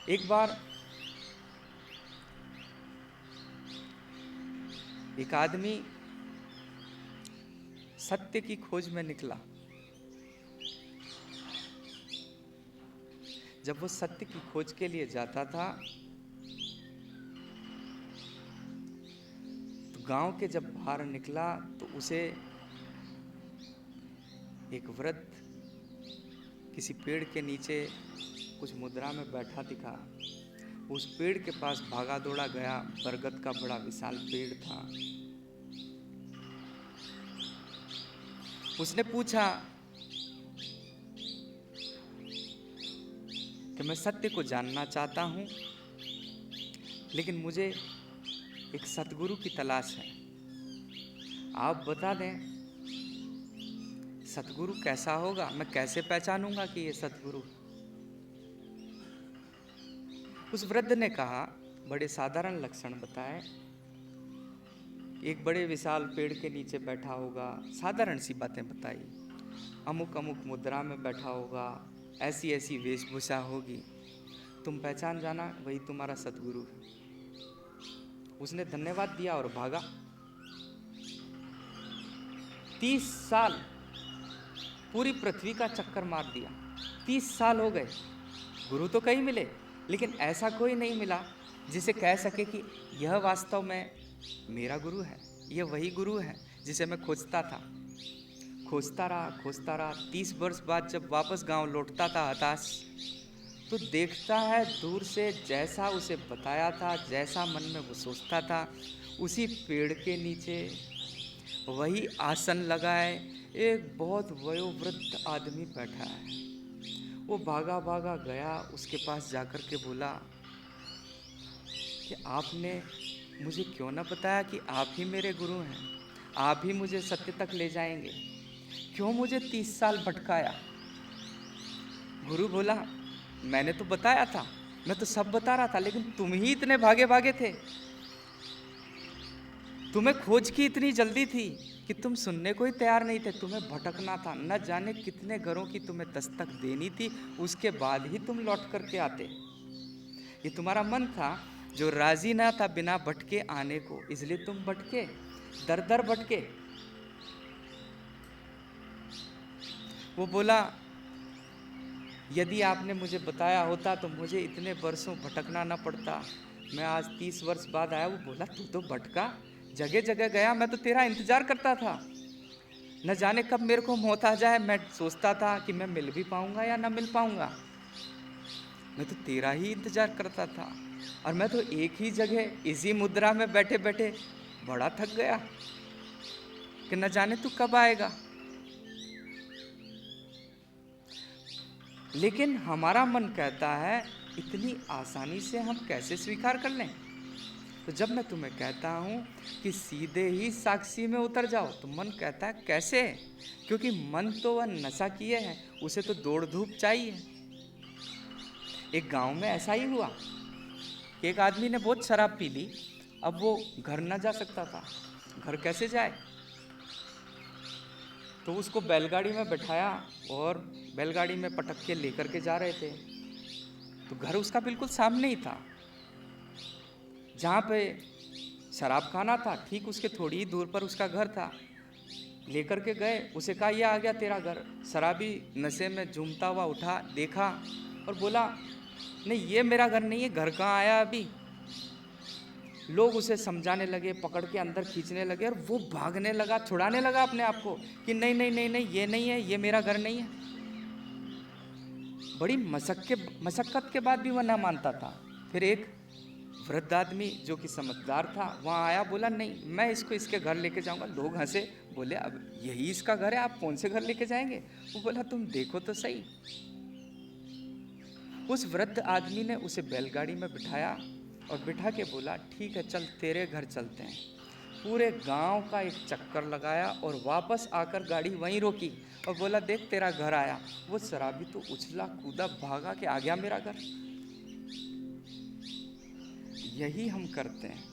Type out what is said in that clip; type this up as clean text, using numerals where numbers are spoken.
एक बार एक आदमी सत्य की खोज में निकला। जब वो सत्य की खोज के लिए जाता था तो गांव के जब बाहर निकला तो उसे एक वृद्ध किसी पेड़ के नीचे कुछ मुद्रा में बैठा दिखा। उस पेड़ के पास भागा दौड़ा गया। बरगद का बड़ा विशाल पेड़ था। उसने पूछा कि मैं सत्य को जानना चाहता हूं, लेकिन मुझे एक सतगुरु की तलाश है। आप बता दें सतगुरु कैसा होगा, मैं कैसे पहचानूंगा कि ये सतगुरु। उस वृद्ध ने कहा, बड़े साधारण लक्षण बताए। एक बड़े विशाल पेड़ के नीचे बैठा होगा, साधारण सी बातें बताई। अमुक अमुक मुद्रा में बैठा होगा, ऐसी ऐसी वेशभूषा होगी, तुम पहचान जाना वही तुम्हारा सतगुरु है। उसने धन्यवाद दिया और भागा। 30 साल पूरी पृथ्वी का चक्कर मार दिया। 30 साल हो गए, गुरु तो कई मिले, लेकिन ऐसा कोई नहीं मिला जिसे कह सके कि यह वास्तव में मेरा गुरु है, यह वही गुरु है जिसे मैं खोजता था। खोजता रहा। 30 वर्ष बाद जब वापस गांव लौटता था हताश, तो देखता है दूर से जैसा उसे बताया था, जैसा मन में वो सोचता था, उसी पेड़ के नीचे वही आसन लगाए एक बहुत वयोवृद्ध आदमी बैठा है। वो भागा भागा गया, उसके पास जाकर के बोला कि आपने मुझे क्यों ना बताया कि आप ही मेरे गुरु हैं, आप ही मुझे सत्य तक ले जाएंगे, क्यों मुझे 30 साल भटकाया। गुरु बोला, मैंने तो बताया था, मैं तो सब बता रहा था, लेकिन तुम ही इतने भागे भागे थे, तुम्हें खोज की इतनी जल्दी थी कि तुम सुनने को ही तैयार नहीं थे। तुम्हें भटकना था, न जाने कितने घरों की तुम्हें दस्तक देनी थी, उसके बाद ही तुम लौट करके आते। ये तुम्हारा मन था जो राजी ना था बिना भटके आने को, इसलिए तुम भटके, दर दर भटके। वो बोला, यदि आपने मुझे बताया होता तो मुझे इतने वर्षों भटकना न पड़ता, मैं आज 30 वर्ष बाद आया। वो बोला, तू तो भटका, जगह जगह गया, मैं तो तेरा इंतजार करता था, न जाने कब मेरे को मौत आ जाए। मैं सोचता था कि मैं मिल भी पाऊंगा या ना मिल पाऊंगा, मैं तो तेरा ही इंतजार करता था। और मैं तो एक ही जगह इसी मुद्रा में बैठे बैठे बड़ा थक गया कि न जाने तू कब आएगा। लेकिन हमारा मन कहता है इतनी आसानी से हम कैसे स्वीकार कर लें। तो जब मैं तुम्हें कहता हूँ कि सीधे ही साक्षी में उतर जाओ, तो मन कहता है कैसे, क्योंकि मन तो वह नशा किए है, उसे तो दौड़ धूप चाहिए। एक गांव में ऐसा ही हुआ कि एक आदमी ने बहुत शराब पी ली। अब वो घर न जा सकता था, घर कैसे जाए, तो उसको बैलगाड़ी में बैठाया और बैलगाड़ी में पटक के लेकर के जा रहे थे। तो घर उसका बिल्कुल सामने ही था, जहाँ पे शराब खाना था ठीक उसके थोड़ी ही दूर पर उसका घर था। लेकर के गए, उसे कहा, यह आ गया तेरा घर। शराबी नशे में झूमता हुआ उठा, देखा और बोला, नहीं ये मेरा घर नहीं है, घर कहाँ आया अभी। लोग उसे समझाने लगे, पकड़ के अंदर खींचने लगे, और वो भागने लगा, छुड़ाने लगा अपने आप को कि नहीं नहीं नहीं नहीं, ये नहीं है, ये मेरा घर नहीं है। बड़ी मशक्कत के बाद भी वह ना मानता था। फिर एक वृद्ध आदमी जो कि समझदार था वहाँ आया, बोला, नहीं मैं इसको इसके घर लेके जाऊंगा। लोग हंसे, बोले, अब यही इसका घर है, आप कौन से घर लेके जाएंगे। वो बोला, तुम देखो तो सही। उस वृद्ध आदमी ने उसे बैलगाड़ी में बिठाया और बिठा के बोला, ठीक है चल तेरे घर चलते हैं। पूरे गांव का एक चक्कर लगाया और वापस आकर गाड़ी वहीं रोकी और बोला, देख तेरा घर आया। वो शराबी तो उछला कूदा, भागा कि आ गया मेरा घर। यही हम करते हैं।